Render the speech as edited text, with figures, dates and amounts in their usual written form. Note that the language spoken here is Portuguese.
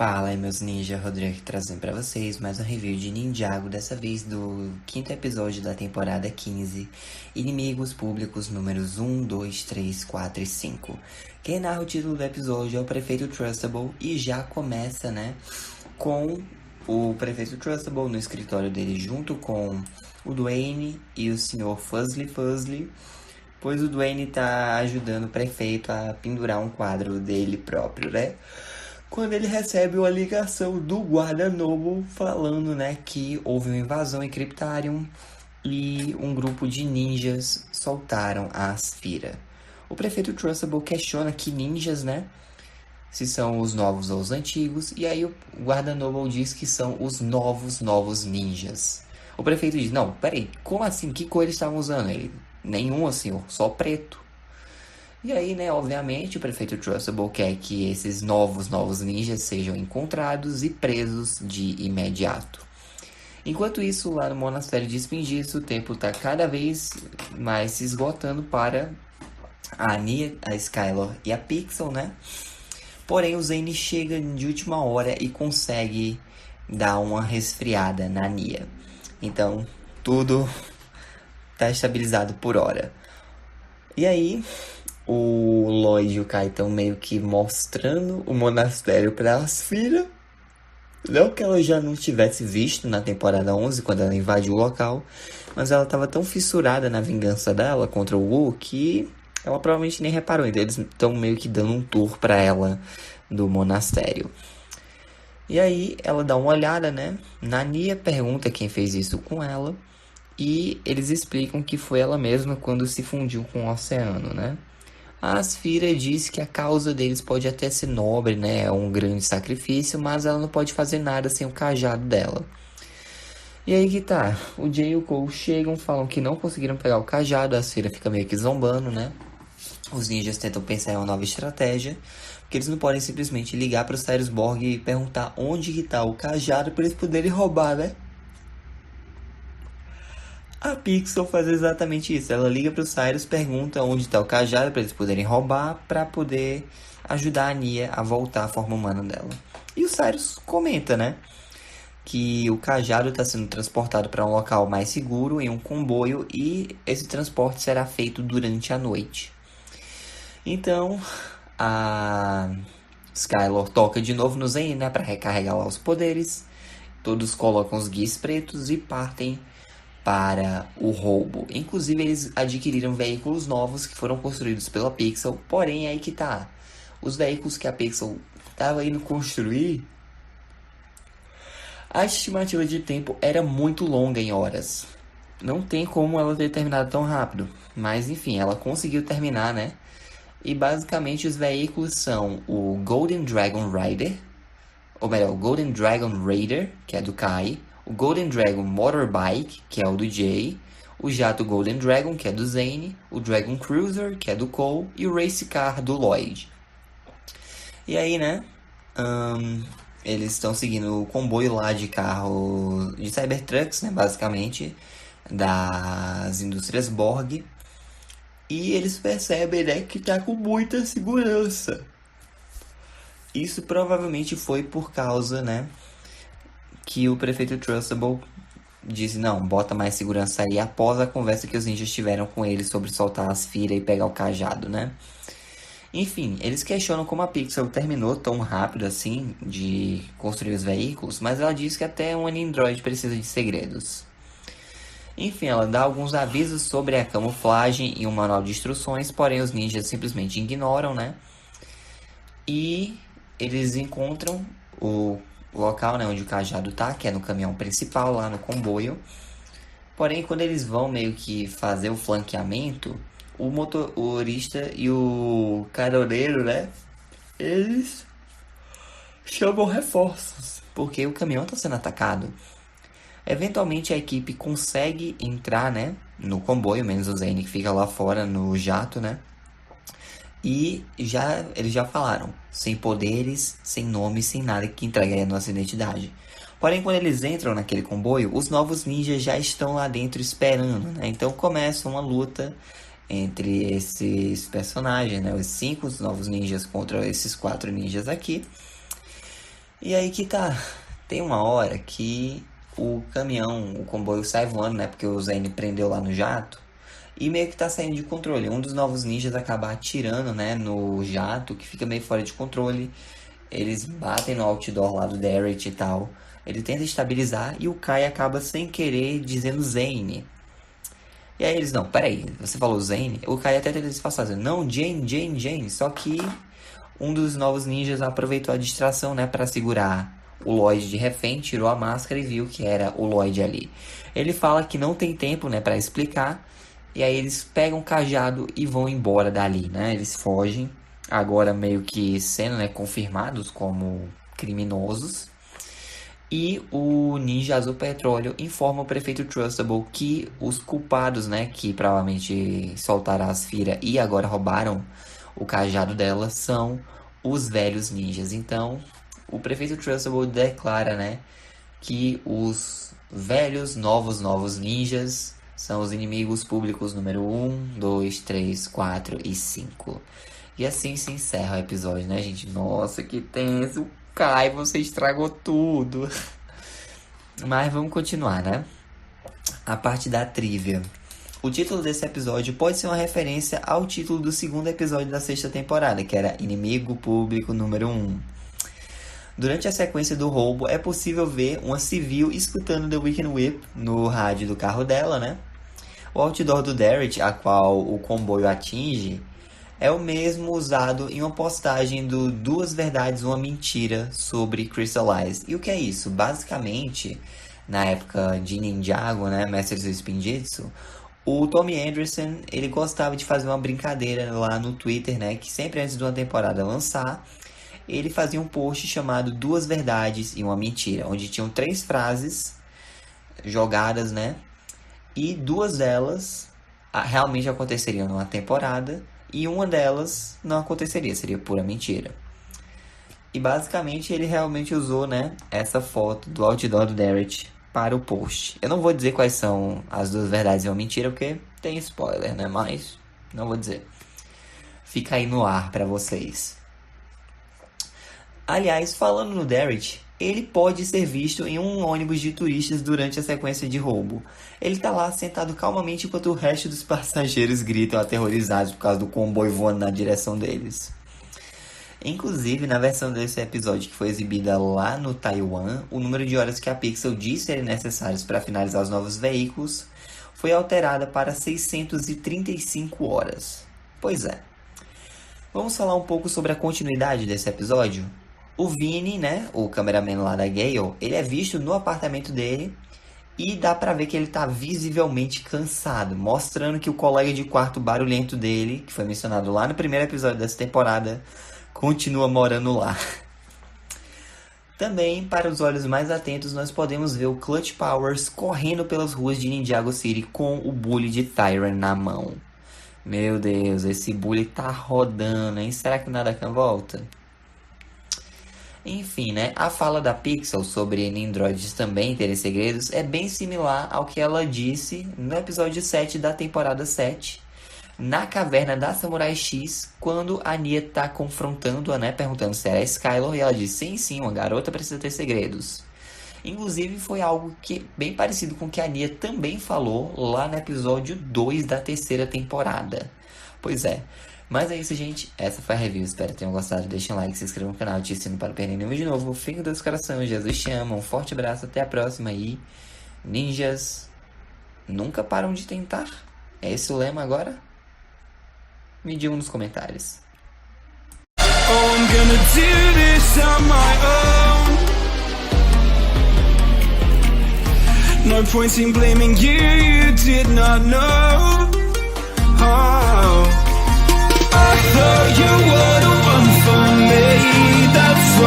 Fala aí, meus ninja, Rodrigo aqui trazendo pra vocês mais um review de Ninjago, dessa vez do quinto episódio da temporada 15, Inimigos Públicos números 1, 2, 3, 4 e 5. Quem narra o título do episódio é o Prefeito Trustable e já começa, com o Prefeito Trustable no escritório dele junto com o Dwayne e o Sr. Fuzzly, pois o Dwayne tá ajudando o prefeito a pendurar um quadro dele próprio, quando ele recebe uma ligação do guarda Noble falando, que houve uma invasão em Cryptarium e um grupo de ninjas soltaram a Asphyra. O prefeito Trustable questiona que ninjas, se são os novos ou os antigos, e aí o guarda Noble diz que são os novos ninjas. O prefeito diz, não, peraí, como assim? Que cor eles estavam usando? Ele, nenhuma, senhor, só preto. E aí, obviamente, o prefeito Trustable quer que esses novos ninjas sejam encontrados e presos de imediato. Enquanto isso, lá no monastério de Espingiço, o tempo está cada vez mais se esgotando para a Nia, a Skylor e a Pixel, Porém, o Zane chega de última hora e consegue dar uma resfriada na Nia. Então, tudo está estabilizado por hora. E aí, o Lloyd e o Kai estão meio que mostrando o monastério para Asphyra. Não que ela já não tivesse visto na temporada 11, quando ela invadiu o local, mas ela estava tão fissurada na vingança dela contra o Wu que ela provavelmente nem reparou. Então eles estão meio que dando um tour para ela do monastério. E aí ela dá uma olhada, na Nia, pergunta quem fez isso com ela, e eles explicam que foi ela mesma quando se fundiu com o oceano, A Asphyra diz que a causa deles pode até ser nobre, é um grande sacrifício, mas ela não pode fazer nada sem o cajado dela. E aí que tá, o Jay e o Cole chegam, falam que não conseguiram pegar o cajado, a Asphyra fica meio que zombando, Os ninjas tentam pensar em uma nova estratégia, porque eles não podem simplesmente ligar para o Sirius Borg e perguntar onde que tá o cajado para eles poderem roubar, A Pixel faz exatamente isso. Ela liga pro Cyrus, pergunta onde está o cajado para eles poderem roubar, para poder ajudar a Nia a voltar à forma humana dela. E o Cyrus comenta, que o cajado está sendo transportado para um local mais seguro em um comboio e esse transporte será feito durante a noite. Então, a Skylor toca de novo no Zen, para recarregar lá os poderes. Todos colocam os guias pretos e partem para o roubo. Inclusive, eles adquiriram veículos novos que foram construídos pela Pixel, porém, aí que tá. Os veículos que a Pixel estava indo construir, a estimativa de tempo era muito longa em horas. Não tem como ela ter terminado tão rápido. Mas, enfim, ela conseguiu terminar, E, basicamente, os veículos são o Golden Dragon Rider, ou melhor, o Golden Dragon Raider, que é do Kai, o Golden Dragon Motorbike, que é o do Jay, o jato Golden Dragon, que é do Zane, o Dragon Cruiser, que é do Cole, e o Race Car do Lloyd. E aí, eles estão seguindo o comboio lá de carro de Cybertrucks, basicamente, das indústrias Borg. E eles percebem, que tá com muita segurança. Isso provavelmente foi por causa, que o prefeito Trustable disse, não, bota mais segurança aí, após a conversa que os ninjas tiveram com ele sobre soltar a Asphyra e pegar o cajado, Enfim, eles questionam como a Pixel terminou tão rápido assim de construir os veículos, mas ela diz que até um Android precisa de segredos. Enfim, ela dá alguns avisos sobre a camuflagem e um manual de instruções, porém os ninjas simplesmente ignoram, E eles encontram o local, onde o cajado tá, que é no caminhão principal, lá no comboio. Porém, quando eles vão meio que fazer o flanqueamento, o motorista e o caroneiro, eles chamam reforços, porque o caminhão tá sendo atacado. Eventualmente a equipe consegue entrar, no comboio, menos o Zane que fica lá fora no jato, E eles já falaram, sem poderes, sem nome, sem nada que entregue a nossa identidade. Porém, quando eles entram naquele comboio, os novos ninjas já estão lá dentro esperando, Então começa uma luta entre esses personagens, os 5 novos ninjas contra esses 4 ninjas aqui. E aí que tá. Tem uma hora que o caminhão, o comboio sai voando, né? Porque o Zane prendeu lá no jato. E meio que tá saindo de controle. Um dos novos ninjas acaba atirando, né? No jato, que fica meio fora de controle. Eles batem no outdoor lá do Derek e tal. Ele tenta estabilizar e o Kai acaba sem querer dizendo Zane. E aí eles, não, peraí, você falou Zane? O Kai até tenta disfarçar, dizendo, não, Jane, Jane, Jane. Só que um dos novos ninjas aproveitou a distração, né, para segurar o Lloyd de refém, tirou a máscara e viu que era o Lloyd ali. Ele fala que não tem tempo, né, para explicar. E aí eles pegam o cajado e vão embora dali, né? Eles fogem, agora meio que sendo, né, confirmados como criminosos. E o Ninja Azul Petróleo informa o prefeito Trustable que os culpados, né, que provavelmente soltaram as Fira e agora roubaram o cajado dela, são os velhos ninjas. Então, o prefeito Trustable declara, né, que os velhos, novos ninjas são os inimigos públicos número 1, 2, 3, 4 e 5. E assim se encerra o episódio, né, gente? Nossa, que tenso. Kai, você estragou tudo. Mas vamos continuar, né? A parte da trivia. O título desse episódio pode ser uma referência ao título do segundo episódio da sexta temporada, que era Inimigo Público número 1. Durante a sequência do roubo, é possível ver uma civil escutando The Weekend Whip no rádio do carro dela, né? O outdoor do Derek, a qual o comboio atinge, é o mesmo usado em uma postagem do Duas Verdades, Uma Mentira sobre Crystallize. E o que é isso? Basicamente, na época de Ninjago, né, Mestres do Spinjitzu, o Tommy Anderson, ele gostava de fazer uma brincadeira lá no Twitter, né, que sempre antes de uma temporada lançar, ele fazia um post chamado Duas Verdades e Uma Mentira, onde tinham 3 frases jogadas, né, e 2 delas realmente aconteceriam numa temporada, e uma delas não aconteceria, seria pura mentira. E basicamente ele realmente usou, né, essa foto do outdoor do Derek para o post. Eu não vou dizer quais são as 2 verdades e uma mentira, porque tem spoiler, né, mas não vou dizer. Fica aí no ar para vocês. Aliás, falando no Derek, ele pode ser visto em um ônibus de turistas durante a sequência de roubo. Ele tá lá sentado calmamente enquanto o resto dos passageiros gritam aterrorizados por causa do comboio voando na direção deles. Inclusive, na versão desse episódio que foi exibida lá no Taiwan, o número de horas que a Pixel disse serem necessárias para finalizar os novos veículos foi alterada para 635 horas. Pois é. Vamos falar um pouco sobre a continuidade desse episódio? O Vini, né, o cameraman lá da Gale, ele é visto no apartamento dele e dá pra ver que ele tá visivelmente cansado, mostrando que o colega de quarto barulhento dele, que foi mencionado lá no primeiro episódio dessa temporada, continua morando lá. Também, para os olhos mais atentos, nós podemos ver o Clutch Powers correndo pelas ruas de Ninjago City com o bully de Tyran na mão. Meu Deus, esse bully tá rodando, hein? Será que o Nadakan volta? Enfim, né? A fala da Pixel sobre Nindroids também terem segredos é bem similar ao que ela disse no episódio 7 da temporada 7, na caverna da Samurai X, quando a Nia tá confrontando-a, né? Perguntando se era Skylar, e ela diz, sim, uma garota precisa ter segredos. Inclusive, foi algo que bem parecido com o que a Nia também falou lá no episódio 2 da terceira temporada. Pois é. Mas é isso, gente. Essa foi a review. Espero que tenham gostado. Deixem um like, se inscrevam no canal, ativem o sino para não perder nenhum de novo. Fiquem com Deus coração. Jesus te ama. Um forte abraço. Até a próxima. E ninjas nunca param de tentar. É esse o lema agora? Me digam nos comentários. Oh, I'm gonna do this on my own. No point in blaming you, you did not know. Oh, I thought you were the one for me. That's